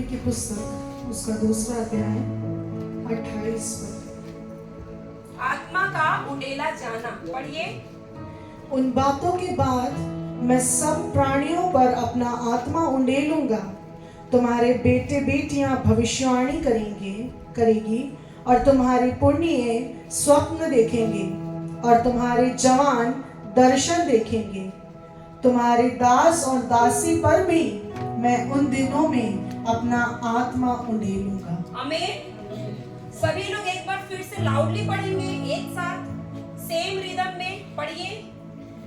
की पुस्तक उसका दूसरा अध्याय 28 पद। आत्मा का उंडेला जाना, पढ़िए। उन बातों के बाद मैं सब प्राणियों पर अपना आत्मा उंडेलूंगा। तुम्हारे बेटे बेटियां भविष्यवाणी करेगी और तुम्हारी पुण्य स्वप्न देखेंगे और तुम्हारे जवान दर्शन देखेंगे। तुम्हारे दास और दासी पर भी मैं उन दिनों में अपना आत्मा उंडेलूंगा। आमीन। सभी लोग एक बार फिर से लाउडली पढ़ेंगे, एक साथ सेम रिदम में पढ़िए।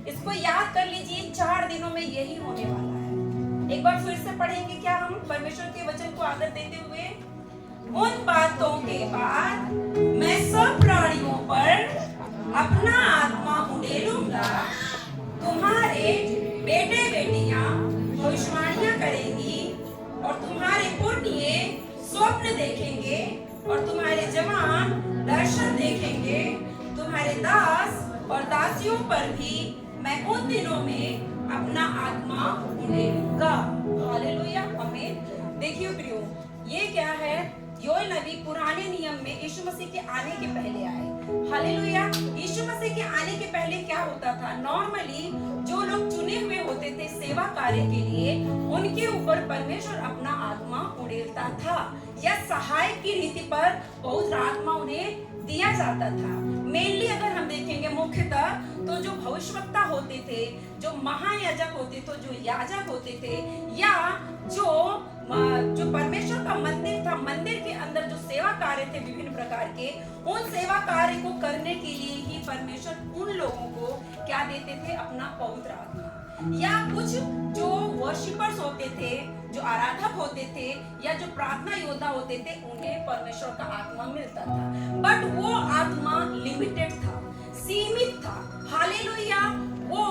इसको याद कर लीजिए, 4 दिनों में यही होने वाला है। एक बार फिर से पढ़ेंगे क्या हम परमेश्वर के वचन को आदर देते हुए। उन बातों के बाद मैं सब प्राणियों पर अपना आत्मा उंडेलूंगा। तुम्हारे बेटे बेटियां भविष्यवाणियां करेंगी और तुम्हारे पुण्य स्वप्न देखेंगे और तुम्हारे जवान दर्शन देखेंगे। तुम्हारे दास और दासियों पर भी मैं उन दिनों में अपना आत्मा उंडेलूंगा। हालेलुया, आमीन। देखिए प्रियो, ये क्या है? योएल नबी पुराने नियम में यीशु मसीह के आने के पहले आए। हालेलुया। यीशु मसीह के आने के पहले क्या होता था? नॉर्मली जो लोग चुने हुए होते थे सेवा कार्य के लिए, उनके ऊपर परमेश्वर अपना आत्मा उड़ेलता था या सहायक की रीति पर पवित्र आत्मा उन्हें दिया जाता था। मेनली अगर हम देखेंगे मुख्यतः तो जो भविष्यवक्ता होते थे, जो महायाजक होते थे, जो याजक होते थे, या जो परमेश्वर का मंदिर था, मंदिर के अंदर जो सेवा कार्य थे विभिन्न प्रकार के, उन सेवा कार्य को करने के लिए ही परमेश्वर उन लोगों को क्या देते थे? अपना पवित्र आत्मा। या कुछ जो वर्शिपर्स होते थे, जो आराधक होते थे, या जो प्रार्थना योद्धा होते थे, उन्हें परमेश्वर का आत्मा मिलता था। बट वो आत्मा लिमिटेड था, सीमित था। हालेलुया। वो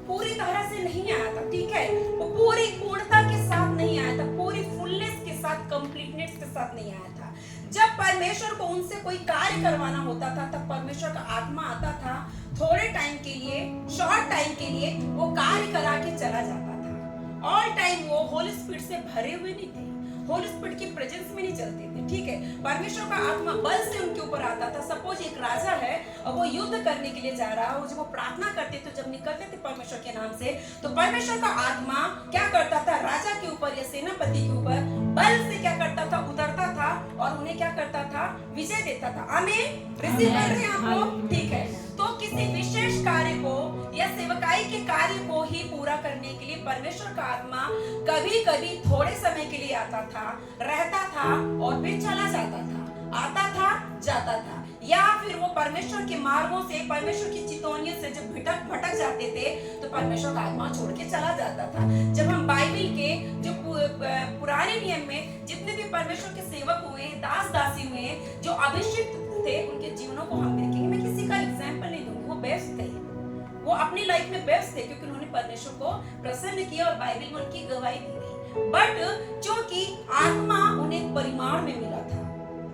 पूरी तरह से नहीं आया था, ठीक है? वो पूरी पूर्णता के साथ नहीं आया था, पूरी फुलनेस के साथ, कंप्लीटनेस के साथ नहीं आया था। जब परमेश्वर को उनसे कोई कार्य करवाना होता था, तब परमेश्वर का आत्मा आता था, थोड़े टाइम के लिए, शॉर्ट टाइम के लिए वो कार्य करा के चला जाता था। ऑल टाइम वो होली स्पिरिट से भरे हुए नहीं थे, होली स्पिरिट की प्रेजेंस में नहीं चलते थे, ठीक है? परमेश्वर का आत्मा बल से उनके ऊपर आता था। सपोज एक राजा है और वो युद्ध करने के लिए जा रहा है, जब वो प्रार्थना करते थे, जब निकलते थे परमेश्वर के नाम से, तो परमेश्वर का आत्मा क्या करता था? राजा के ऊपर या सेनापति के ऊपर बल से क्या करता था? उतरता था और उन्हें क्या करता था? विजय देता था। आमीन। रिसीव कर रहे हैं आप लोग? ठीक है। तो किसी विशेष कार्य को या सेवकाई के कार्य को ही पूरा करने के लिए परमेश्वर का आत्मा कभी कभी थोड़े समय के लिए आता था, रहता था और फिर चला जाता था, आता था, जाता था। या फिर वो परमेश्वर के मार्गों से, परमेश्वर की चितौनियों से जब भटक जाते थे, तो परमेश्वर का आत्मा छोड़ के चला जाता था। जब हम बाइबल के जो पुराने नियम में जितने भी परमेश्वर के सेवक हुए, दास दासी हुए, जो अभिषिक्त थे, उनके जीवनों को हम देखेंगे। मैं किसी का एग्जाम्पल नहीं दूंगी, वो बेस्ट थे, वो अपनी लाइफ में बेस्ट थे, क्योंकि उन्होंने परमेश्वर को प्रसन्न किया और बाइबल में उनकी गवाही दी गई। बट क्योंकि आत्मा उन्हें परिमाण में मिला था,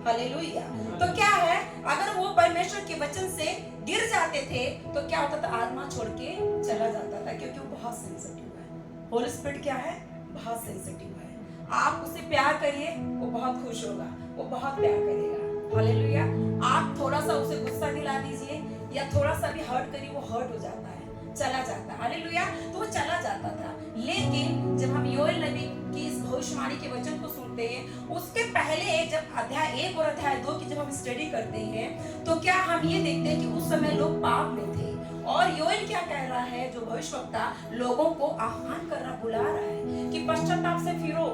हालेलुया। तो क्या है, अगर वो परमेश्वर के वचन से गिर जाते थे तो क्या होता था? आत्मा छोड़ के चला जाता था, क्योंकि वो बहुत सेंसिटिव है। होली स्पिरिट क्या है? बहुत सेंसिटिव है। आप उसे प्यार करिए, वो बहुत खुश होगा, वो बहुत प्यार करेगा। हालेलुया। आप थोड़ा सा उसे गुस्सा दिला दीजिए या थोड़ा सा भी हर्ट करिए, वो हर्ट हो जाता है, चला जाता है। हालेलुया। तो वो चला जाता था। लेकिन जब हम योएल नबी की इस भविष्यवाणी के वचन को सुनते हैं, उसके पहले जब अध्याय 1 और अध्याय 2 की जब हम स्टडी करते हैं, तो क्या हम ये देखते हैं कि उस समय लोग पाप में थे। और योएल क्या कह रहा है? जो भविष्यवक्ता लोगों को आह्वान कर रहा, बुला रहा है कि पश्चाताप से फिरो।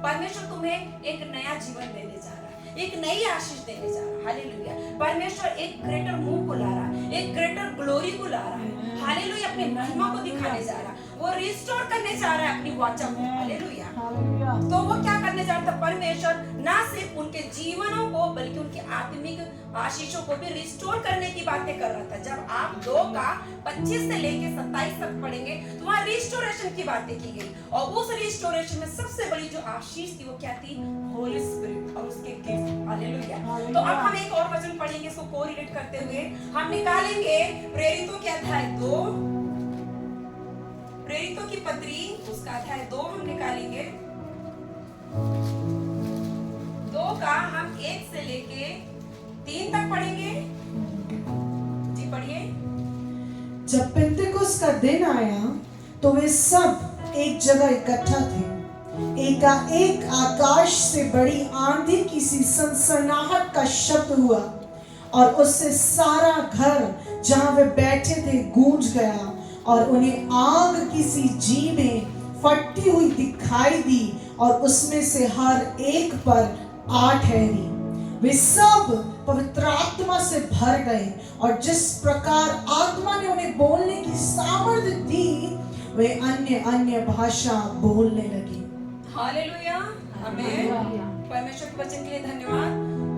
परमेश्वर तुम्हें एक नया जीवन देने जा रहा है, एक नई आशीष देने जा रहा है। हालेलुया। परमेश्वर एक ग्रेटर मूव को ला रहा है, एक ग्रेटर ग्लोरी को ला रहा है। हालेलुया। अपने महिमा को दिखाने जा रहा है, वो रिस्टोर करने जा रहा है अपनी वाचा को। हालेलुया। तो वो क्या करने जा रहा था? परमेश्वर ना सिर्फ उनके जीवनों को बल्कि उनके आत्मिक आशीषों को भी रिस्टोर करने की बातें कर रहा था। जब आप 2 का 25 से लेके 27 तक पढ़ेंगे तो वहां रिस्टोरेशन की बातें की गई, और उस रिस्टोरेशन में सबसे बड़ी जो आशीष थी वो क्या थी? होली स्पिरिट और उसके गिफ्ट। हालेलुया। तो अब हम एक और वचन पढ़ेंगे, इसको कोरिलेट करते हुए हम निकालेंगे प्रेरितों के अध्याय 2, प्रेरितों की पत्री उसका अध्याय 2 हम निकालेंगे। जब पेंतेकोस्त का दिन आया तो वे सब एक जगह इकट्ठा थे। एकाएक आकाश से बड़ी आंधी की सी सनसनाहट का शब्द हुआ और उससे सारा घर जहां वे बैठे थे गूंज गया और उन्हें आग की सी जीभें फटती हुई दिखाई दी और उसमें से हर एक पर आ ठहरी। वे सब पवित्र आत्मा से भर गए और जिस प्रकार आत्मा ने उन्हें बोलने की सामर्थ्य दी वे अन्य अन्य भाषा बोलने लगे। हालेलुया, आमीन। परमेश्वर के वचन के लिए धन्यवाद।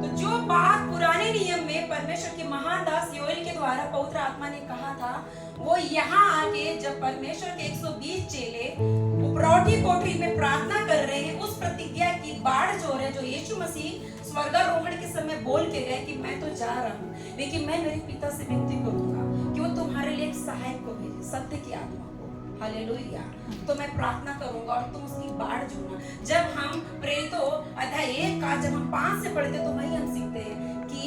तो जो बात पुराने नियम में परमेश्वर के महान दास योएल के द्वारा पवित्र आत्मा ने कहा था, वो यहाँ आके जब परमेश्वर के 120 चेले उपरौठी कोठरी में प्रार्थना कर रहे हैं, उस प्रतिज्ञा की बाढ़ जो है, जो यीशु मसीह स्वर्गारोहण के समय बोल के गए कि मैं तो जा रहा हूँ, लेकिन मैं मेरे पिता से विनती करूंगा कि वो तुम्हारे लिए एक सहायक को भेजे, सत्य की आत्मा को। हालेलुया। तो मैं प्रार्थना करूंगा और तुम उसकी बाढ़ जोना। जब हम प्रेरितों अध्याय 1 का जब हम 5 से पढ़ते तो वही हम सीखते हैं कि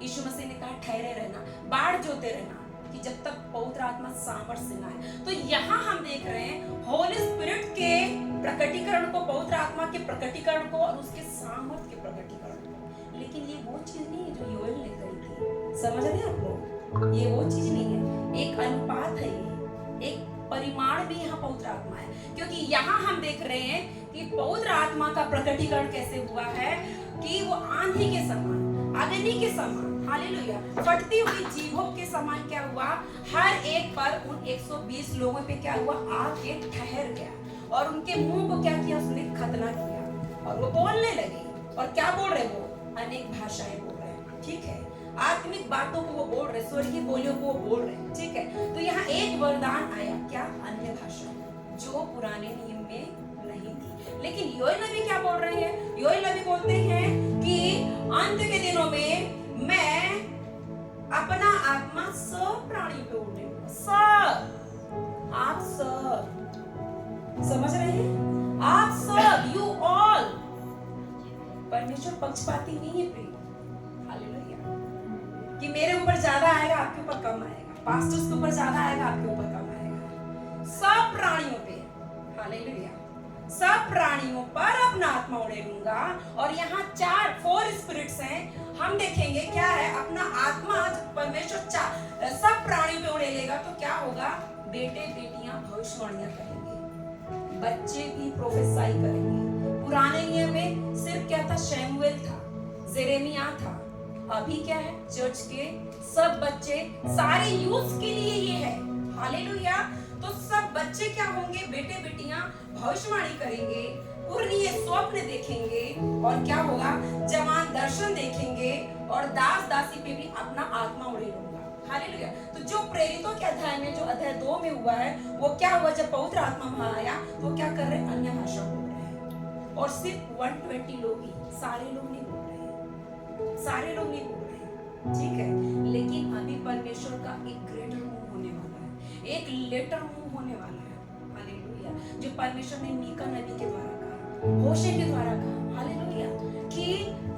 यीशु मसीह ने कहा ठहरे रहना, बाढ़ जोते रहना, कि जब तक पवित्र आत्मा सामर्थ्य से ना आए। तो यहाँ हम देख रहे हैं होली स्पिरिट के प्रकटीकरण को, पवित्र आत्मा के प्रकटीकरण को और उसके सामर्थ्य के प्रकटीकरण को। लेकिन ये वो चीज नहीं है जो योएल ने कही थी। समझ रहे हैं आप लोग? ये वो चीज नहीं है, एक अनुपात है, ये एक परिमाण भी यहाँ पवित्र आत्मा है। क्योंकि यहाँ हम देख रहे हैं कि पवित्र आत्मा का प्रकटीकरण कैसे हुआ है कि वो आंधी के समान, अग्नि के समान, हालेलुया, फटती हुई जीभों के समान क्या हुआ, हर एक पर उन 120 लोगों पे क्या हुआ, आके ठहर गया और उनके मुंह को क्या किया, उसने खतना किया और वो बोलने लगे। और क्या बोल रहे वो? अनेक भाषाएं बोल रहे हैं, ठीक है, आत्मिक बातों को वो बोल रहे, स्वर्गीय बोलियों को वो बोल रहे हैं, ठीक है। तो यहाँ एक वरदान आया, क्या? अन्य भाषा, जो पुराने नियम में नहीं थी। लेकिन योएल नबी क्या बोल रहे हैं? योएल नबी बोलते हैं कि अंत के दिनों में मैं अपना आत्मा सब प्राणियों पे उड़ेगा। सब, आप सब, समझ रहे हैं? आप सब, यू ऑल। परमेश्वर पक्षपाती नहीं है प्रिय, हालेलुया, कि मेरे ऊपर ज्यादा आएगा आपके ऊपर कम आएगा, पास्टर्स के ऊपर ज्यादा आएगा आपके ऊपर कम आएगा। सब प्राणियों पे, हालेलुया, सब प्राणियों पर अपना आत्मा उड़ेलूंगा। और यहाँ 4 स्पिरिट्स हैं, हम देखेंगे क्या है। अपना आत्मा परमेश्वर सब प्राणियों पे उड़ेलेगा तो क्या होगा? बेटे बेटियां भविष्यवाणियां करेंगे, बच्चे भी प्रोफेसाई करेंगे। पुराने नियम में सिर्फ क्या था? शमूएल था, जेरेमिया था। अभी क्या है? चर्च के सब बच्चे, सारे यूथ के लिए ये है, हालेलुया। तो सब बच्चे क्या होंगे? बेटे बेटियां भविष्यवाणी करेंगे, पूर्णीय स्वप्न देखेंगे और क्या होगा? जवान दर्शन देखेंगे और दास दासी पे भी अपना आत्मा उड़ेलूंगा, हालेलुया। तो जो प्रेरितों के अध्याय में, जो अध्याय 2 में हुआ है, वो क्या हुआ? जब पवित्र आत्मा वहां आया तो क्या कर रहे हैं? अन्य भाषा बोल रहे हैं। और सिर्फ 120 लोग ही, सारे लोग नहीं बोल रहे हैं, सारे लोग नहीं बोल रहे हैं, ठीक है। लेकिन अभी परमेश्वर का एक ग्रेटर मूव होने वाला है, एक लेटर मूव होने वाला है, हालेलुया। जो परमेश्वर ने मीका नबी के द्वारा कहा, होशे के द्वारा कहा, हालेलुया, कि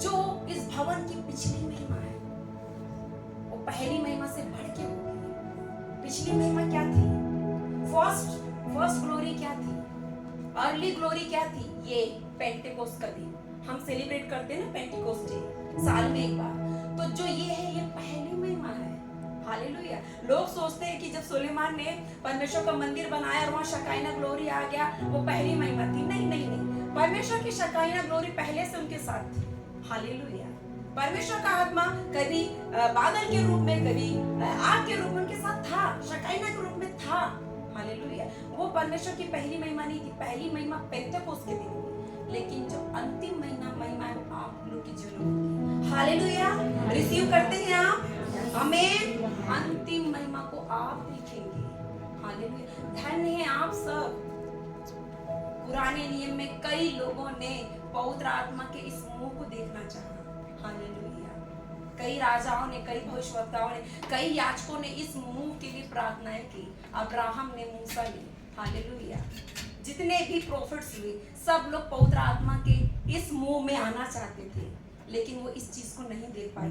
जो इस भवन की पिछली महिमा है वो पहली महिमा से बढ़ के होगी। पिछली महिमा क्या थी? फर्स्ट ग्लोरी क्या थी? अर्ली ग्लोरी क्या थी? ये पेंटेकोस्ट का दिन हम सेलिब्रेट करते हैं ना, पेंटेकोस्ट डे, साल में एक बार। तो जो ये है, ये पहली महिमा है, हालेलुया। लोग सोचते हैं कि जब सुलेमान ने परमेश्वर का मंदिर बनाया और वहां शकाइना ग्लोरी आ गया, वो पहली महिमा थी। नहीं नहीं नहीं, परमेश्वर की शकाइना ग्लोरी पहले से उनके साथ थी, हालेलुया। परमेश्वर का आत्मा कभी बादल के रूप में, कभी आग के रूप में उनके साथ था, शकाइना के रूप में था, हालेलुया। वो परमेश्वर की पहली महिमा नहीं थी, पहली महिमा पेंटेकोस्त के दिन हुई। लेकिन जो अंतिम महिमा है वो आप लोग की जीवन में, हालेलुया। रिसीव करते हैं आप? आमीन। अंतिम महिमा को आप लिखेंगे, हालेलुया। धन्य है आप सब। पुराने नियम में कई लोगों ने पवित्र आत्मा के इस मुंह को देखना चाहा, हालेलुया। कई राजाओं ने, कई भविष्यवक्ताओं ने, कई याजकों ने इस मुंह के लिए प्रार्थनाएं की। अब्राहम ने, मूसा ने, हालेलुया। जितने भी प्रोफेट्स हुए, सब लोग पवित्र आत्मा के इस मुंह में आना चाहते थे, लेकिन वो इस चीज को नहीं देख पाए।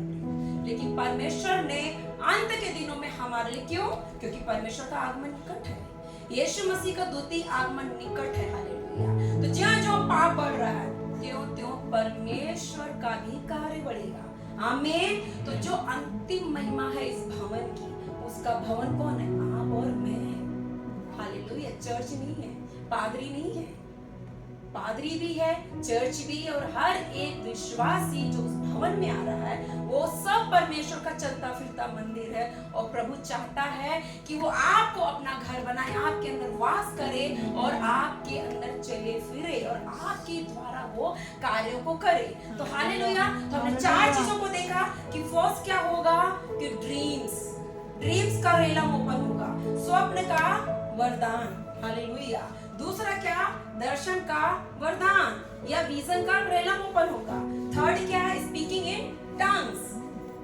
लेकिन परमेश्वर ने अंत के दिनों में हमारे लिए, क्यों? क्योंकि परमेश्वर का आगमन निकट है, यीशु मसीह का द्वितीय आगमन निकट है। हालेलुया। तो ज्यों ज्यों पाप बढ़ रहा है त्यों त्यों परमेश्वर का भी कार्य बढ़ेगा। आमीन। तो जो अंतिम महिमा है इस भवन की, उसका भवन कौन है? आप और मैं। हालेलुया। चर्च नहीं है, पादरी नहीं है, पादरी भी है, चर्च भी है, और हर एक विश्वासी जो उस भवन में आ रहा है वो सब परमेश्वर का चलता फिरता मंदिर है। और प्रभु चाहता है कि वो आपको अपना घर बनाए, आपके अंदर वास करे और आपके अंदर चले फिरे और आपके द्वारा वो कार्यों को करे। तो हालेलुया। तो हमने 4 चीजों को देखा कि फर्स्ट क्या होगा कि ड्रीम्स का रेलम ओपन होगा, स्वप्न का वरदान। हालेलुया। दूसरा क्या? दर्शन का वरदान या विजन का रेलम ओपन होगा। थर्ड क्या है? स्पीकिंग इन टंग्स,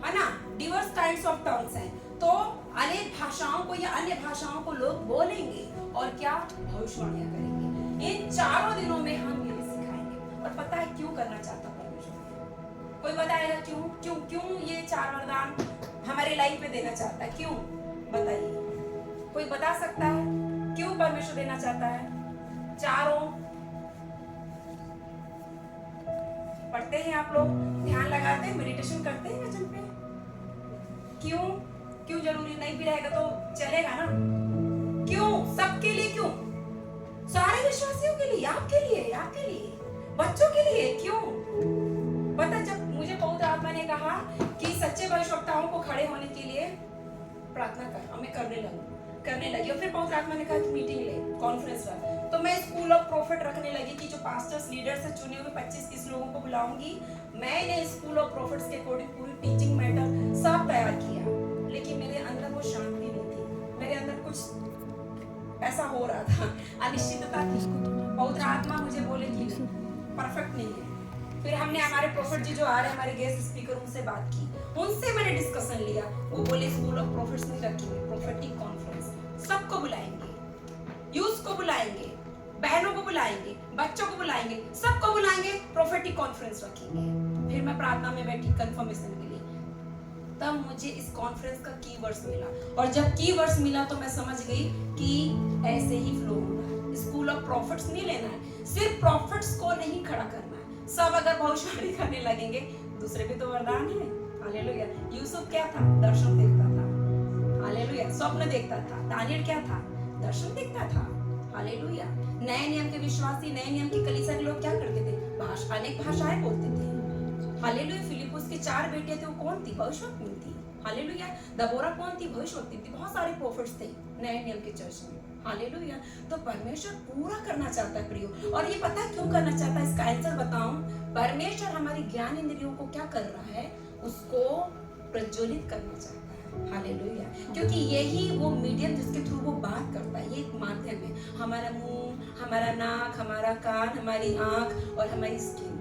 है ना? डिवर्स काइंड्स ऑफ टंग्स हैं, तो अनेक भाषाओं को या अन्य भाषाओं को लोग बोलेंगे और क्या? भविष्यवाणियां करेंगे। इन 4 दिनों में हम ये सिखाएंगे। और पता है क्यों करना चाहता परमेश्वर? कोई बताएगा क्यों? क्यों क्यों ये 4 वरदान हमारे लाइफ में देना चाहता है? क्यों? बताइए, कोई बता सकता है क्यों परमेश्वर देना चाहता है? 4 पढ़ते हैं आप लोग, ध्यान लगाते हैं, मेडिटेशन करते हैं वचन पे। क्यों जरूरी? नहीं भी रहेगा तो चलेगा ना? क्यों? सबके लिए क्यों? सारे विश्वासियों के लिए, आपके लिए, बच्चों के लिए। क्यों? पता, जब मुझे पवित्र आत्मा ने कहा कि सच्चे भविष्यवक्ताओं को खड़े होने के लिए प्रार्थना कर, मैं करने लगी। और फिर पवित्र आत्मा ने कहा कि मीटिंग ले, कॉन्फ्रेंस रख। तो मैं स्कूल ऑफ प्रॉफिट रखने लगी कि जो पास्टर्स, लीडर्स से चुने हुए 25-30 लोगों को बुलाऊंगी। मैंने स्कूल ऑफ प्रॉफिट्स के अकॉर्डिंग पूरी टीचिंग मैटर सब तैयार किया, लेकिन मेरे अंदर वो शांति नहीं थी। मेरे अंदर कुछ ऐसा हो रहा था, अनिश्चितता थी। पवित्र आत्मा मुझे बोले कि परफेक्ट नहीं है। फिर हमने हमारे प्रॉफिट जी जो आ रहे हैं, हमारे गेस्ट स्पीकर, उनसे बात की, उनसे मैंने डिस्कशन लिया। वो बोले स्कूल ऑफ प्रॉफिट्स नहीं रखेंगे, प्रोफेटिक कॉन्फ्रेंस, सबको बुलाएंगे, यूथ को बुलाएंगे, बहनों को बुलाएंगे, बच्चों को बुलाएंगे, सबको बुलाएंगे, प्रोफेटिक कॉन्फ्रेंस रखेंगे। फिर मैं प्रार्थना में बैठी कंफर्मेशन के लिए, तब मुझे इस कॉन्फ्रेंस का कीवर्ड्स मिला। और जब कीवर्ड्स मिला तो मैं समझ गई कि ऐसे ही फ्लो होना है। स्कूल ऑफ प्रॉफिट्स नहीं लेना है, सिर्फ प्रॉफिट्स को नहीं खड़ा करना है। सब अगर भविष्यवाणी करने लगेंगे, दूसरे भी तो वरदान है। हालेलुया। यूसुफ क्या था? दर्शन देखता था। हालेलुया। स्वप्न देखता था। दानियल क्या था? दर्शन देखता था। हालेलुया। नए नियम के विश्वासी, नए नियम की कलीसिया के लोग क्या करते थे? अनेक भाषाएं बोलते थे। हालेलुया। फिलिपुस की 4 बेटियां थी, वो कौन थी? भविष्यवक्ता थी। हालेलुया। दबोरा कौन थी? भविष्यवक्ता थी। बहुत सारे प्रोफेट्स थे नए नियम के चर्च में। हालेलुया। तो परमेश्वर पूरा करना चाहता है प्रियो। और ये पता है क्यों करना चाहता है? इसका आंसर बताऊं। परमेश्वर हमारी ज्ञान इंद्रियों को क्या कर रहा है? उसको प्रज्वलित करना चाहता है। हालेलुया। क्योंकि यही वो मीडियम जिसके थ्रू वो बात करता है, ये एक माध्यम है। हमारा मुंह, हमारा नाक, हमारा कान, हमारी आंख और हमारी स्किन,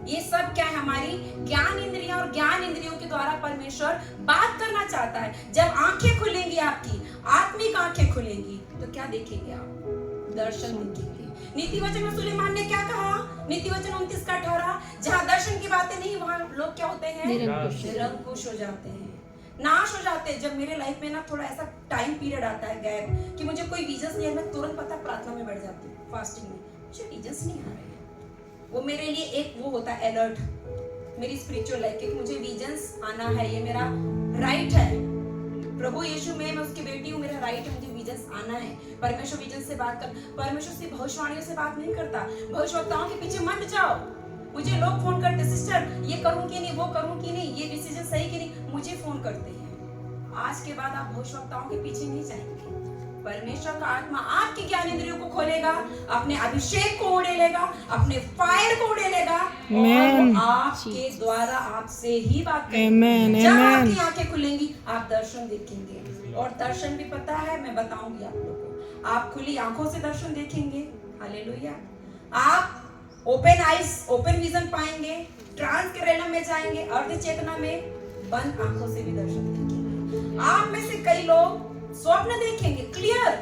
ये सब क्या है? हमारी ज्ञान इंद्रियां, और ज्ञान इंद्रियों के द्वारा परमेश्वर बात करना चाहता है। जब आंखें खुलेंगी, आपकी आत्मिक आंखें खुलेंगी, तो क्या देखेंगे आप? दर्शन देखेंगे। नीति वचन में सुलेमान ने क्या कहा? नीति वचन 29 का 18, जहाँ दर्शन की बातें नहीं, वहाँ लोग क्या होते हैं? निरंकुश हो जाते हैं, नाश हो जाते हैं। जब मेरे लाइफ में ना थोड़ा ऐसा टाइम पीरियड आता है गैप कि मुझे कोई विजन्स नहीं है, मैं तुरंत पता प्रार्थना में बैठ जाती हूँ, फास्टिंग में। मुझे विजन्स नहीं आ रहे हैं, वो मेरे लिए एक वो होता है अलर्ट, मेरी स्पिरिचुअल लाइफ के, मुझे विजन्स आना है, ये मेरा राइट है। प्रभु यीशु में मैं उसकी बेटी हूँ, मेरा राइट है, मुझे विजन्स आना है। परमेश्वर विजन से बात कर, परमेश्वर से भविष्यवाणियों से बात नहीं करता। भविष्यवक्ताओं के पीछे मत जाओ। मुझे लोग फोन करते, सिस्टर ये करूं कि नहीं, वो करूं कि नहीं, ये डिसीजन सही कि नहीं, मुझे फोन करते हैं। आज के बाद आप भविष्यवक्ताओं के पीछे नहीं जाएंगे। परमेश्वर का आत्मा आपकी ज्ञान इंद्रियों को खोलेगा, अपने अभिषेक को उड़ेलेगा, अपने फायर को उड़ेलेगा, और आपके द्वारा आपसे ही बात करेगा। जब आपकी आंखें खुलेंगी, आप दर्शन देखेंगे। और दर्शन भी पता है, मैं बताऊंगी आप लोगों को। आप खुली आंखों से दर्शन देखेंगे। हालेलुया। आप ओपन आइज, ओपन विजन पाएंगे, ट्रांस के रेलम में जाएंगे, अर्ध चेतना में बंद आंखों से भी दर्शन देखेंगे। आप में से कई लोग स्वप्न देखेंगे, क्लियर।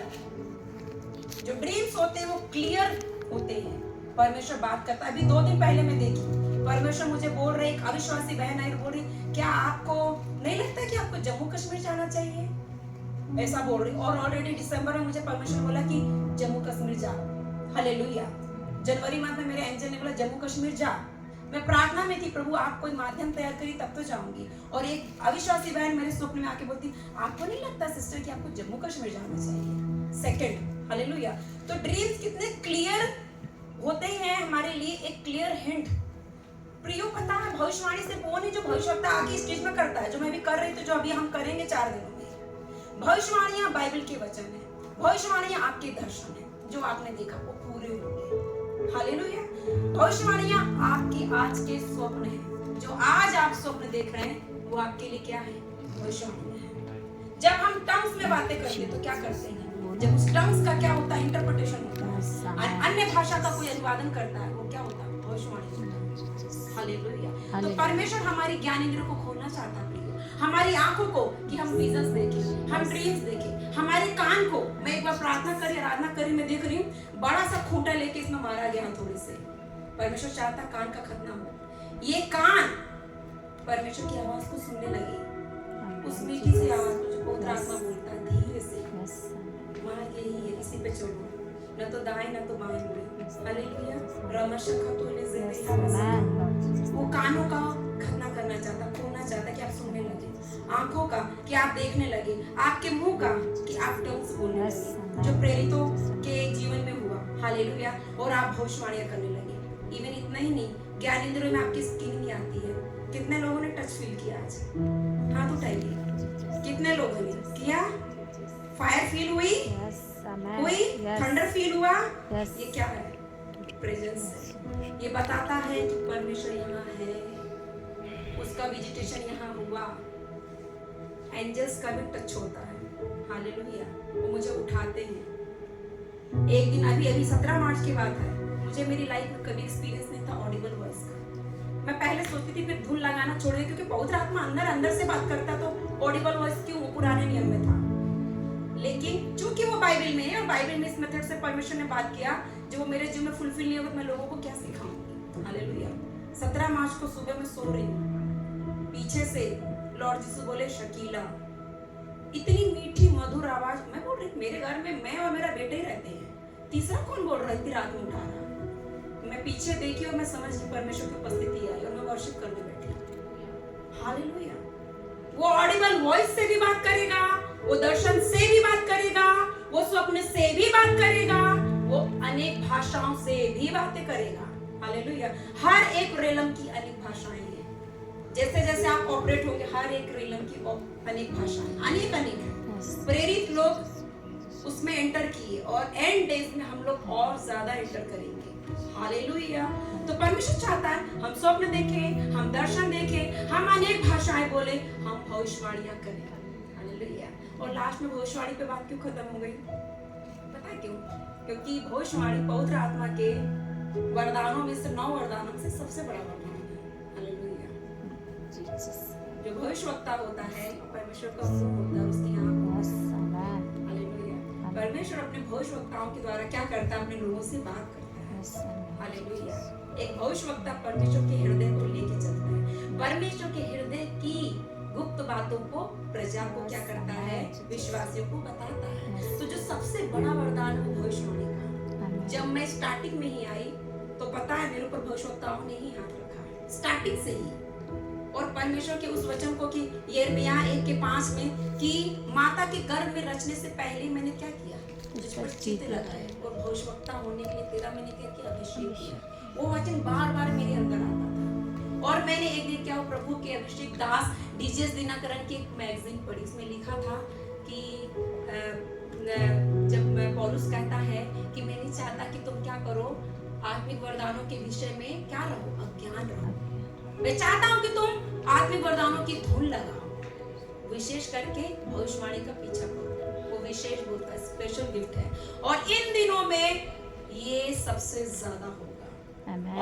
जो ड्रीम्स होते हैं वो क्लियर होते हैं। परमेश्वर बात करता है। अभी 2 दिन पहले मैं देखी, परमेश्वर मुझे बोल रहे, एक अविश्वासी बहन आई बोल रही, क्या आपको नहीं लगता कि आपको जम्मू कश्मीर जाना चाहिए? ऐसा बोल रही। और ऑलरेडी दिसंबर में मुझे परमेश्वर बोला कि जम्मू कश्मीर जा। हालेलुया। जनवरी माह में मेरे एंजल ने बोला जम्मू कश्मीर जा। मैं प्रार्थना में थी, प्रभु आप कोई माध्यम तैयार करी तब तो जाऊंगी। और एक अविश्वासी बहन मेरे स्वप्न में आके बोलती, आपको नहीं लगता सिस्टर कि आपको जम्मू कश्मीर जाना चाहिए? Second, hallelujah. तो ड्रीम्स कितने क्लियर होते हैं हमारे लिए, एक क्लियर हिंट। प्रियो पता है भविष्यवाणी से वो नहीं जो भविष्यवक्ता आगे स्टेज में करता है, जो मैं भी कर रही थी, जो अभी हम करेंगे 4 दिनों में। भविष्यवाणियां बाइबल के वचन है, भविष्यवाणियां आपके दर्शन है, जो आपने देखा वो पूरे होंगे। हालेलुया। भविष्यवाणियां आपके आज के स्वप्न है, जो आज आप स्वप्न देख रहे हैं वो आपके लिए क्या है? भविष्यवाणियां है। जब हम टंग्स में बातें करते हैं तो क्या करते हैं? जब उस टंग्स का क्या होता है? इंटरप्रिटेशन होता है। अन्य भाषा का कोई अभिवादन करता है, वो क्या होता है? भविष्यवाणी होता है। हालेलुया। तो परमेश्वर हमारी ज्ञान इंद्रियों को खोलना चाहता है, हमारी आंखों को कि हम विजन्स देखें, हम ड्रीम्स देखें, हमारे कान को। मैं एक बार प्रार्थना करी, आराधना करी, मैं देख रही हूँ बड़ा सा खूंटा लेके इसमें मारा गया थोड़े से। परमेश्वर चाहता कान का खतना हो। ये कान परमेश्वर की आवाज को सुनने लगे, उस मीठी सी आवाज को जो पवित्र आत्मा बोलता है धीरे से। माँ यही है, इसी पे चलो, न तो दाएं न तो बाएं मुड़े। हालेलुया। वो कानों का खतना करना चाहता, खोलना चाहता कि आप सुनने लगे, आंखों का कि आप देखने लगे, आपके मुंह का कि आप टंग्स बोलने लगे, जो प्रेरितों के जीवन में हुआ। हालेलुया। और आप भविष्यवाणियां करने लगे। इवन इतना ही नहीं, ज्ञान इंद्रियों में आपकी स्किनिंग आती है। कितने लोगों ने टच फील किया आज? हाथ उठाइए। कितने लोगों ने किया? फायर फील हुई? हुई? थंडर फील हुआ? ये क्या है? प्रेजेंस है। ये बताता है कि परमेश्वर यहाँ है, उसका विजिटेशन यहाँ हुआ। एंजल्स का भी टच होता है। हालेलुया। वो मुझे उठाते हैं। एक दिन अभी 17 मार्च की बात है, मुझे मेरी लाइफ में कभी एक्सपीरियंस नहीं था ऑडिबल वॉइस का। मैं पहले सोचती थी फिर धुन लगाना छोड़ दी, क्योंकि पवित्र आत्मा अंदर से बात करता तो ऑडिबल वॉइस क्यों? वो पुराने नियम में था। लेकिन चूंकि वो बाइबल में है और बाइबल में इस मेथड से परमेश्वर ने बात किया, जो वो मेरे जीवन में फुलफिल नहीं होगा तो मैं लोगों को क्या सिखाऊंगी? हालेलुया। 17 मार्च को सुबह में सो रही हूँ, पीछे से लॉर्ड यीशु बोले शकीला। इतनी मीठी मधुर आवाज। मैं बोल रही मेरे घर में मैं और मेरा बेटे ही रहते हैं, तीसरा कौन बोल रहा है? इतनी रात में उठा रहा। मैं पीछे देखी और मैं समझ गई परमेश्वर की उपस्थिति आई और मैं वर्शिप करने बैठी। हालेलुया। वो ऑडिबल वॉइस से भी बात करेगा, वो दर्शन से भी बात करेगा, वो स्वप्न से भी बात करेगा, वो अनेक भाषाओं से भी बातें करेगा। हालेलुया। हर एक रेलम की अनेक भाषाएं हैं। जैसे जैसे आप ऑपरेट होंगे, हर एक रेलम की अनेक भाषाएं, अनेक प्रेरित लोग उसमें एंटर किए और एंड डेज में हम लोग और ज्यादा एंटर करेंगे। हालेलुया। तो परमेश्वर चाहता है हम स्वप्न देखें, हम दर्शन देखें, हम अनेक भाषाएं बोले, हम भविष्यवाणियां करें। हालेलुया। और लास्ट में भविष्यवाणी पे बात क्यों खत्म हो गई? पता है क्यों? क्योंकि भविष्यवाणी पवित्र आत्मा के वरदानों में से 9 वरदानों में से सबसे बड़ा वरदान है। हालेलुया। जो भविष्यवक्ता होता है, परमेश्वर का मुंह होता है उसकी आंख। हालेलुया। परमेश्वर अपने भविष्यवक्ताओं के द्वारा क्या करता है? अपने लोगों से बात करता है। हालेलुया। एक भविष्यवक्ता परमेश्वर के हृदय को लेके चलता है, परमेश्वर के हृदय की गुप्त बातों को प्रजा को क्या करता है? विश्वासियों को बताता है। तो जो सबसे बड़ा वरदान है भविष्यवाणी का। जब मैं स्टार्टिंग में ही आई तो पता है मेरे ऊपर भविष्यवक्ताओं ने ही हाथ रखा है, स्टार्टिंग से ही। और परमेश्वर के उस वचन को कि यिर्मयाह 1:5 में कि माता के गर्भ में रचने से पहले मैंने क्या किया? तुझ पर चित्त लगाए और भविष्यवक्ता होने के लिए तेरा मैंने क्या किया? अभिषेक किया। वो वचन बार-बार मेरे अंदर आता था। और मैंने एक दिन क्या, प्रभु के अभिषेक दास डीजेस दिनाकरण की एक मैगजीन पढ़ी, उसमें लिखा था कि जब पौलुस कहता है कि मैं नहीं चाहता कि तुम क्या करो, आत्मिक वरदानों के विषय में क्या रहो? अज्ञान रहो। मैं चाहता हूं कि तुम आत्मिक वरदानों की धुन लगाओ, विशेष करके भविष्यवाणी का पीछा करो। वो विशेष बोलता है, स्पेशल गिफ्ट है। और इन दिनों में ये सबसे ज्यादा होगा।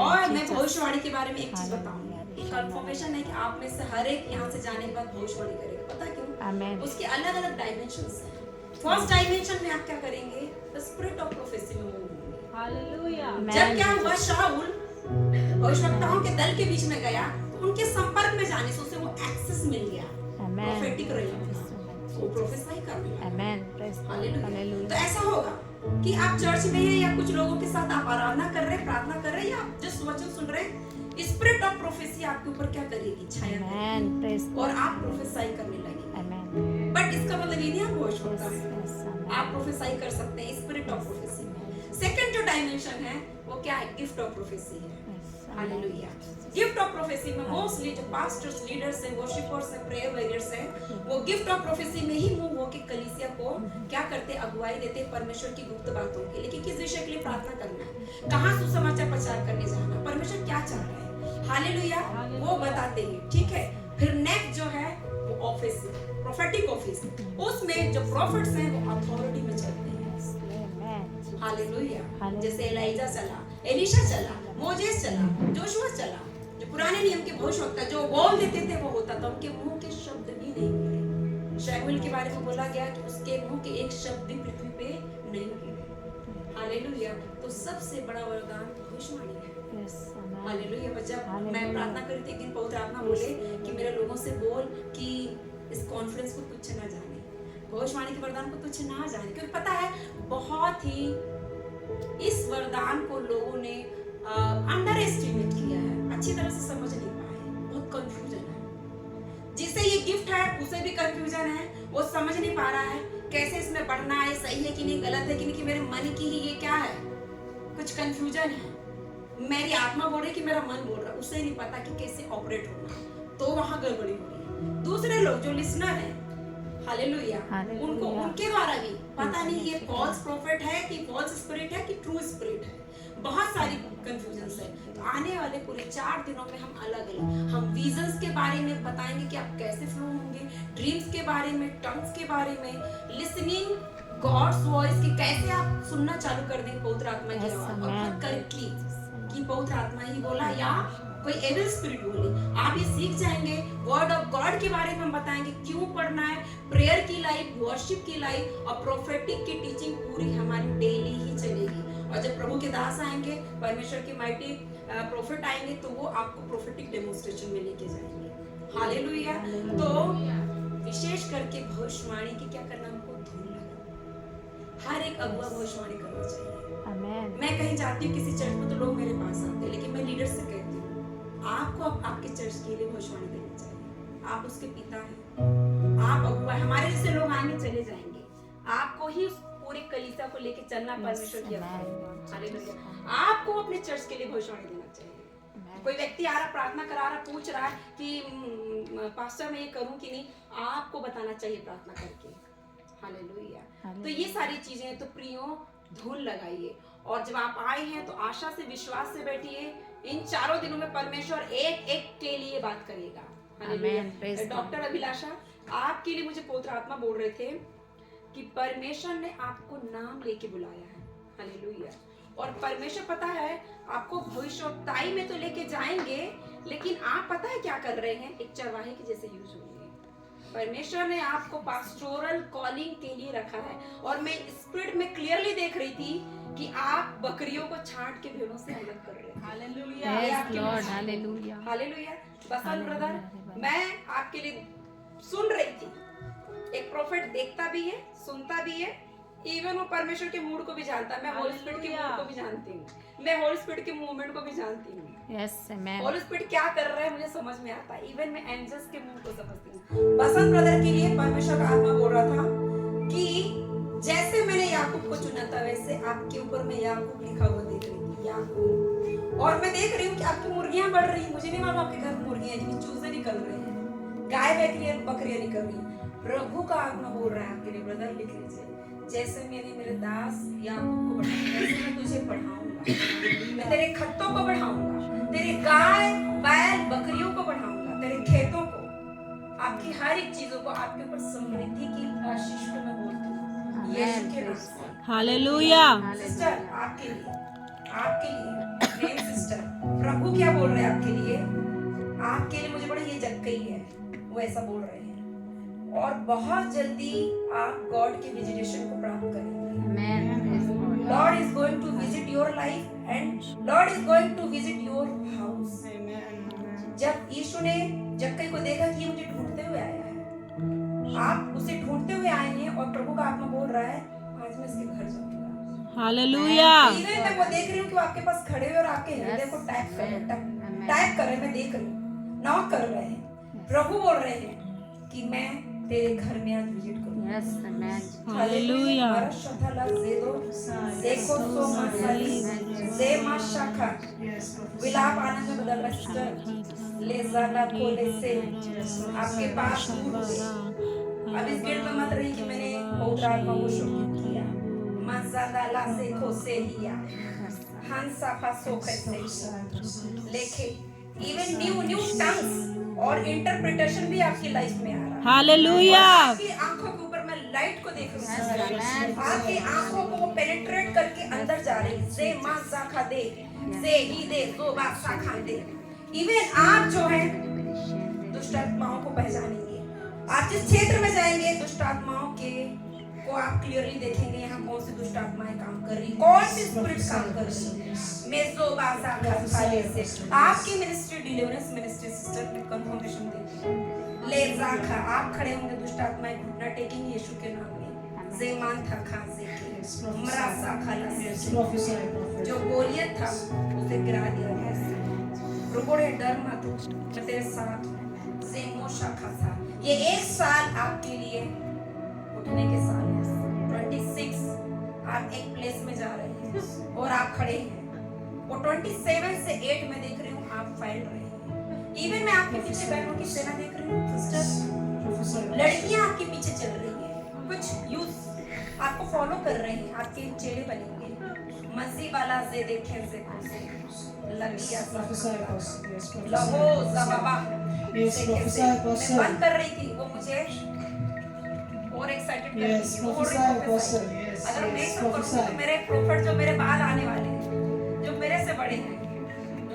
और मैं भविष्यवाणी के बारे में एक चीज बताऊंगी, कंफर्मेशन है कि आप में से हर एक यहाँ से जाने के बाद भविष्यवाणी करेगा। पता क्यों? उसके अलग अलग डायमेंशंस हैं। फर्स्ट डायमेंशन में आप क्या करेंगे? द स्पिरिट ऑफ प्रोफेसी में मूव होंगे। हालेलुया। जब क्या हुआ, शाऊल भविष्यवक्ताओं के दल के बीच में गया तो उनके संपर्क में जाने से उसे वो एक्सेस मिल गया Amen. प्रोफेटिक रेलम का, वो प्रोफेसाई करने लगा। Amen. Praise God. Hallelujah. Hallelujah. तो ऐसा होगा कि आप चर्च में हैं या कुछ लोगों के साथ आप आराधना कर रहे हैं, प्रार्थना कर रहे हैं, या आप जस्ट वचन सुन रहे हैं, स्पिरिट ऑफ प्रोफेसी आपके ऊपर क्या करेगी, छाया करेगी Amen. Praise और God. आप प्रोफेसाई करने लगेंगे। Amen. बट इसका मतलब ये नहीं आप भविष्यवक्ता Yes, हैं, yes, amen. आप प्रोफेसाई कर सकते हैं स्पिरिट ऑफ प्रोफेसी में। सेकंड जो डायमेंशन है वो क्या है, गिफ्ट ऑफ प्रोफेसी है। Yes, amen. Hallelujah. Gift of prophecy में मोस्टली जो पास्टर्स, लीडर्स हैं, वर्शिपर्स हैं, प्रेयर वॉरियर्स हैं, वो गिफ्ट ऑफ प्रोफेसी में ही मूव होके कलीसिया को क्या करते, अगुवाई देते परमेश्वर की गुप्त बातों के लिए कि किस विषय के लिए प्रार्थना करना है, कहाँ सुसमाचार प्रचार करने जाना है, परमेश्वर क्या चाह रहा है, हालेलुया, वो बताते हैं। ठीक है। फिर नेक्स्ट जो है वो ऑफिस, प्रोफेटिक ऑफिस, उसमें जो प्रॉफिट्स हैं वो अथॉरिटी में चलते हैं। Amen. हालेलुया। जैसे एलाइजा चला, एलिशा चला, मोजेस चला, जोशुआ चला, जो पुराने नियम के भविष्यवक्ता जो बोल देते थे वो होता था, उनके मुंह के शब्द भी नहीं गिरे। शमूएल के बारे में बोला गया कि उसके मुंह के एक शब्द भी पृथ्वी पे नहीं गिरे। हालेलुया। तो सबसे बड़ा वरदान भविष्यवाणी है। Yes, amen. हालेलुया। जब हालेलुया। मैं प्रार्थना करी थी, एक दिन पवित्र आत्मा बोले कि मेरे लोगों से बोल कि इस कॉन्फ्रेंस को तुच्छ ना जाने, भविष्यवाणी के वरदान को तुच्छ ना जाने, क्योंकि पता है बहुत ही इस वरदान को लोगों ने अंडर एस्टिमेट किया है, अच्छी तरह से समझ नहीं पाए, बहुत कंफ्यूजन है। जिसे ये गिफ्ट है उसे भी कंफ्यूजन है, वो समझ नहीं पा रहा है कैसे इसमें बढ़ना है, सही है कि नहीं, गलत है कि नहीं, कि मेरे मन की ही ये क्या है, कुछ कंफ्यूजन है। मेरी आत्मा बोल रही है कि मेरा मन बोल रहा है, उसे नहीं पता कि कैसे ऑपरेट होना, तो वहां गड़बड़ी हो रही है। दूसरे लोग जो लिसनर है, हालेलुया, हालेलुया। उनको उनके द्वारा भी पता नहीं ये फॉल्स प्रॉफिट है कि फॉल्स स्पिरिट है कि ट्रू स्पिरिट है, बहुत सारी कंफ्यूजन है। तो आने वाले पूरे 4 दिनों में हम अलग अलग हम विजन्स के बारे में बताएंगे कि आप कैसे फ्लो होंगे, ड्रीम्स के बारे में, टंग्स के बारे में, लिसनिंग गॉड्स वॉइस की कैसे आप सुनना चालू कर दें पवित्र आत्मा की Yes, आवाज, और amen. करेक्टली कि पवित्र आत्मा ही बोला या कोई एविल स्पिरिट बोली। आप ये सीख जाएंगे। वर्ड ऑफ गॉड के बारे में हम बताएंगे क्यों पढ़ना है, प्रेयर की लाइफ, वर्शिप की लाइफ और प्रोफेटिक की टीचिंग पूरी हमारी डेली ही चलेगी। और जब प्रभु के दास आएंगे, परमेश्वर के माइटी प्रोफेट आएंगे, तो वो आपको प्रोफेटिक डेमोन्स्ट्रेशन में लेके जाएंगे। हालेलुया। तो विशेष करके भविष्यवाणी की क्या करना, हमको धूल लगा। हर एक अगुआ भविष्यवाणी करना चाहिए। Amen. मैं कहीं जाती हूँ किसी चर्च में तो लोग मेरे पास आते हैं, लेकिन मैं लीडर से कहती हूँ आपको आपके चर्च के लिए भविष्यवाणी देनी चाहिए। आप उसके पिता हैं, आप अगुआ, हमारे जैसे लोग आएंगे चले जाएंगे, आपको ही उस पूरे कलीसिया को लेके चलना परमेश्वर की आज्ञा है। हालेलुया। आपको अपने चर्च के लिए भविष्यवाणी देना चाहिए। कोई व्यक्ति आ रहा, प्रार्थना करा रहा, पूछ रहा है कि पास्टर मैं ये करूं कि नहीं, आपको बताना चाहिए प्रार्थना करके। हालेलुया। तो ये सारी चीजें, तो प्रियो धूल लगाइए, और जब आप आए हैं तो आशा से, विश्वास से बैठिए। इन 4 दिनों में परमेश्वर एक एक के लिए बात करेगा। हालेलुया। डॉक्टर अभिलाषा, आपके लिए मुझे पवित्र आत्मा बोल रहे थे कि परमेश्वर ने आपको नाम लेके बुलाया है। हालेलुया। और परमेश्वर पता है आपको भविष्यवक्ताई में तो लेके जाएंगे, लेकिन आप पता है क्या कर रहे हैं, एक चरवाहे के जैसे यूज होंगे। परमेश्वर ने आपको पास्टोरल कॉलिंग के लिए रखा है, और मैं स्पिरिट में क्लियरली देख रही थी कि आप बकरियों को छांट के भेड़ों से अलग कर रहे हैं। Hallelujah. Yes, Lord. Hallelujah. Hallelujah. Basant brother, मैं आपके लिए सुन रही थी। एक प्रोफेट देखता भी है, सुनता भी है, इवन वो परमेश्वर के मूड को भी जानता है। मैं होली स्पिरिट के मूड को भी जानती हूँ, मैं होली स्पिरिट के मूवमेंट को भी जानती हूँ। Yes, amen. होली स्पिरिट क्या कर रहा है मुझे समझ में आता है, इवन मैं एंजल्स के मूड को समझती हूँ। बसंत ब्रदर के लिए परमेश्वर का आत्मा बोल रहा था कि जैसे मैंने याकूब को चुना था, वैसे आपके ऊपर मैं याकूब लिखा हुआ देख रही थी, याकूब। और मैं देख रही हूँ कि आपकी मुर्गियां बढ़ रही हैं। मुझे नहीं मालूम आपके घर में मुर्गियां हैं, चूजे निकल रहे हैं, गाय बकरियां निकल रही हैं। प्रभु का आत्मा बोल रहा है आपके लिए ब्रदर, लिख लीजिए, जैसे मैंने मेरे दास याकूब को बढ़ाया, वैसे मैं तुझे बढ़ाऊंगा। मैं तेरे खत्तों को बढ़ाऊंगा, तेरे गाय बैल बकरियों को बढ़ाऊंगा, तेरे खेतों को, आपकी हर एक चीजों को, आपके ऊपर समृद्धि की आशीष को मैं बोलती हूँ यीशु के नाम से। Hallelujah. सिस्टर, आपके लिए प्रेम सिस्टर, प्रभु क्या बोल रहे हैं आपके लिए? आपके लिए मुझे बड़ा ये जग गई है, वो ऐसा बोल रहे हैं। और बहुत जल्दी आप गॉड के विजिटेशन को प्राप्त करेंगे। Amen. Praise God. Lord is going to visit your life and Lord is going to visit your house. जब यीशु ने जक्कई को देखा कि ये मुझे ढूंढते हुए आया है, आप उसे ढूंढते हुए आए हैं और प्रभु का आत्मा बोल रहा है आज मैं इसके घर जाऊंगा। हालेलुया। इवन मैं वो देख रही हूँ कि वो आपके पास खड़े हुए और आपके हृदय को टाइप कर रहे हैं, मैं देख रही हूँ, नॉक कर रहे हैं। प्रभु बोल रहे हैं कि मैं तेरे घर में आज विजिट करूंगा। हालेलुया। विलाप आनंद में बदल रहा है सिस्टर। ले जाना कोले से आपके पास अब इस गिल्ड में मत रही कि मैंने पवित्र आत्मा को शोक किया। मज़ादा ला से खोसे हिया हंसा फासो कैसे लेके इवन न्यू टंग्स और इंटरप्रिटेशन भी आपकी लाइफ में आ रहा है। हालेलुया। आपकी आंखों के ऊपर मैं लाइट को देख रही हूँ, आपकी आंखों को पेनिट्रेट करके अंदर जा रही है। जे मां साखा दे जे ही दे दो बात साखा दे। इवन आप जो है दुष्ट आत्माओं को पहचानेंगे। आप जिस क्षेत्र में जाएंगे दुष्ट आत्माओं के को आप क्लियरली देखेंगे यहाँ कौन सी दुष्ट आत्माएं काम कर रही, कौन सी स्पिरिट काम कर रही है। मेजो बाजा खाले से आपकी मिनिस्ट्री डिलीवरेंस मिनिस्ट्री सिस्टर में कंफर्मेशन देती है। ले जाखा आप खड़े होंगे दुष्ट आत्माएं घुटना टेकेंगी यीशु के नाम में। जेमान था खाजे के मरासा खाला से जो गोलियत था उसे गिरा दिया गया। रुकोड़े डर मत, मैं तेरे साथ हूँ। जेमो शाखा था ये एक साल आपके लिए उठने के साल है। 26 आप एक प्लेस में जा रहे हैं और आप खड़े हैं। और 27 से 8 में देख रही हूँ आप फैल रहे हैं। इवन मैं आपके पीछे बहनों की सेना देख रही हूँ सिस्टर। लड़कियां आपके पीछे चल रही हैं, कुछ यूथ आपको फॉलो कर रहे हैं, आपके चेले बनेंगे। मसी वाला से देखें से लगिया लगो जबाबा मैं बंद कर रही थी वो मुझे और एक्साइटेड कर रही थी। अगर मैं सब करूं तो मेरे प्रॉफिट जो मेरे बाद आने वाले हैं जो मेरे से बड़े हैं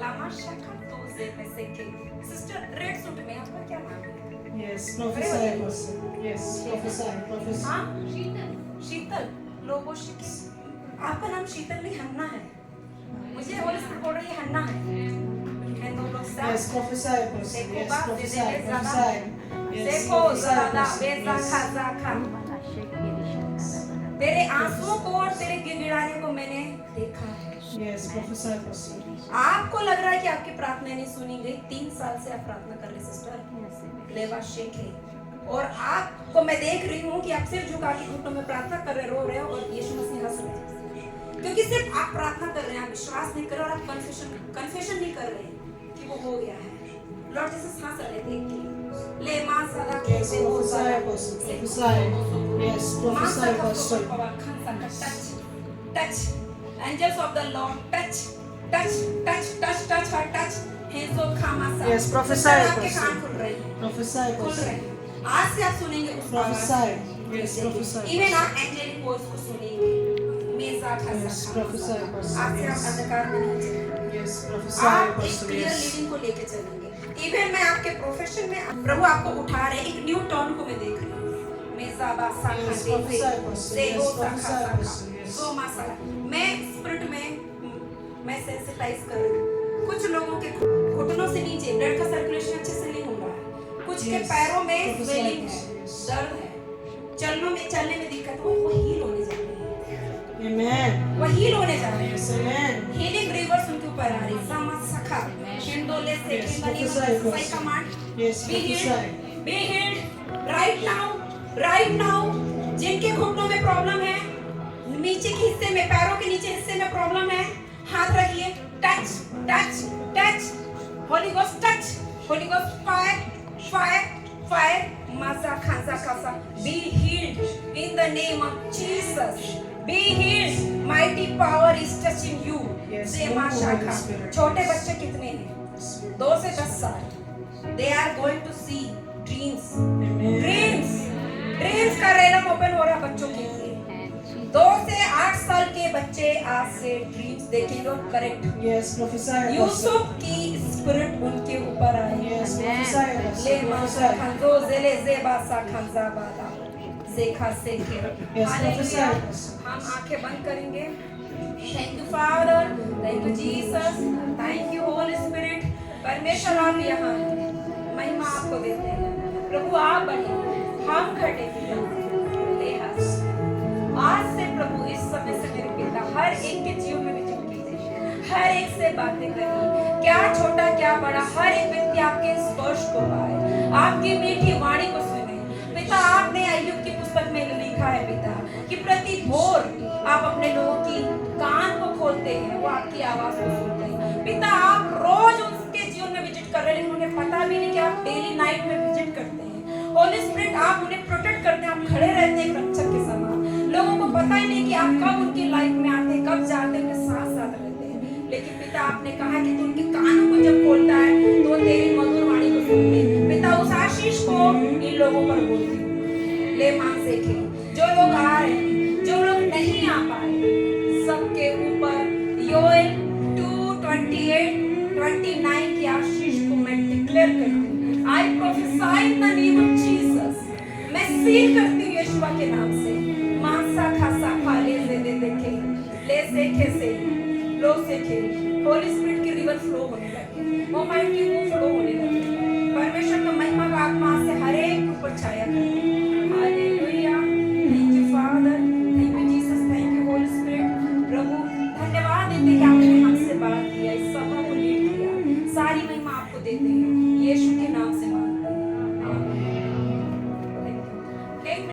लामा शाखा तो से पैसे के सिस्टर रेड सूट में आपका क्या नाम है? Yes, prophesy, Apostle. Yes, prophesy. हाँ शीतल लोगो शिकी आपका नाम शीतल नहीं हन्ना है। मुझे होली स्पिरिट बोल रही है हन्ना है। Yes, prophesy, Apostle. Yes, prophesy. देखो ज़रा बेजा खाजा खा तेरे आंसुओं को और तेरे गिड़गिड़ाने को मैंने देखा है। Yes, prophesy, Apostle. आपको लग रहा है कि आपकी प्रार्थना नहीं सुनी गई। 3 साल से आप प्रार्थना कर रहे सिस्टर लेवा शेख है और आपको मैं देख रही हूँ कि आप सिर झुका के घुटनों में प्रार्थना कर रहे रो रहे हो और यीशु मसीह हंस रहे हैं क्योंकि सिर्फ आप प्रार्थना कर रहे हैं, आप विश्वास नहीं कर रहे और आप कन्फेशन नहीं कर रहे हैं कि वो हो गया है। लॉर्ड जीसस हंस रहे देख के ले मां सदा के से हो सारा Prophesy. Yes, prophesy, Apostle. touch angels of the Lord touch her touch हेसो खामासा। Yes, prophesy, आपके कान Apostle. खुल रहे हैं, Prophesy, खुल रहे Apostle. हैं। आज से आप सुनेंगे उस Prophesy. Yes, prophesy. इवन आप एंजेलिक वॉइस को सुनेंगे। मेजा खासा Yes, prophesy, Apostle. आप सिर्फ Yes. अंधकार में नहीं चलेंगे। Yes, prophesy, आप एक Apostle. Clear Yes. लीडिंग को लेके चलेंगे। इवन मैं आपके प्रोफेशन में प्रभु आपको उठा रहे हैं, एक न्यू टर्न को मैं देख रही हूँ। मेजा बासा Yes, खाते prophesy, Apostle. Yes, हो prophesy, साखा Apostle. Yes. सो मसाला मैं स्पिरिट में मैं सेंसिटाइज कर रही हूँ। कुछ लोगों के घुटनों से नीचे ब्लड का सर्कुलेशन अच्छे से नहीं हो रहा है, कुछ के Yes. पैरों में Prophesy, स्वेलिंग है, yes. दर्द है, चलने में दिक्कत हो, वो हील होने जा रही है, Amen. वो हील होने जा रही है। Yes, amen. हीलिंग रिवर्स उनके ऊपर आ रही है। समा सखा शिंदोले से Yes, किंबनी prophesy, में command Yes, be prophesy. healed, be healed right now जिनके घुटनों में प्रॉब्लम है, नीचे के हिस्से में पैरों के नीचे हिस्से में प्रॉब्लम है, हाथ रखिए। Touch touch touch holy ghost touch holy ghost fire माजा खाजा खासा be healed in the name of Jesus be healed mighty power is touching you. Yes, से move, माशा Holy खा Spirit. छोटे बच्चे कितने हैं? 2 से 10 साल। They are going to see dreams Amen. Dreams का रेलम ओपन हो रहा है बच्चों के लिए। 2 से 8 साल के बच्चे आज से ड्रीम्स देखेंगे और correct Yes, prophesy, Apostle. Yusuf की स्पिरिट उनके ऊपर आई। Yes, prophesy, ले Apostle. मासा Prophesy. खंजो जेले जेबासा खंजा बाला सेखा सेखे। Yes, hallelujah. prophesy. हम आंखें बंद करेंगे thank you father, thank you Jesus, thank you Holi spirit. परमेश्वर आप यहाँ हैं, महिमा आपको देते हैं। प्रभु आप बढ़िए, हम घटे पिता। आज से प्रभु इस समय से मेरे पिता हर एक के जीवन में विजय कीजिए, हर एक से बातें करिए, क्या छोटा क्या बड़ा, हर एक व्यक्ति आपके स्पर्श को पाए, आपकी मीठी वाणी को सुने। पिता आपने अय्यूब की पुस्तक में लिखा है पिता कि प्रति भोर आप अपने लोगों की कान को खोलते हैं, वो आपकी आवाज को सुनते हैं। पिता आप रोज उनके जीवन में विजिट कर रहे हैं, उन्हें पता भी नहीं कि आप डेली नाइट में विजिट करते हैं। होली स्पिरिट आप उन्हें प्रोटेक्ट करते हैं, आप खड़े रहते हैं एक रक्षक के समान। लोगों को पता ही नहीं कि आप कब उनकी लाइफ में आते हैं, कब जाते हैं, उनके साथ साथ रहते हैं। लेकिन पिता आपने कहा कि तू उनके कानों को जब खोलता है तो तेरी मधुर वाणी को सुनते हैं। पिता उस आशीष को इन लोगों पर बोलती हूँ। ले मां से खे जो लोग आए, जो लोग नहीं आ पाए, सबके ऊपर योएल 2:28-29 की आशीष को मैं डिक्लेयर करती हूँ। I prophesy in the name of Jesus. मैं सील करती हूँ यीशुआ के नाम से। मांसा खासा खा ले दे देखे ले से खे से लो से खे। होली स्पिरिट की रिवर फ्लो होने लगी, ओमाइटी वो फ्लो होने लगी।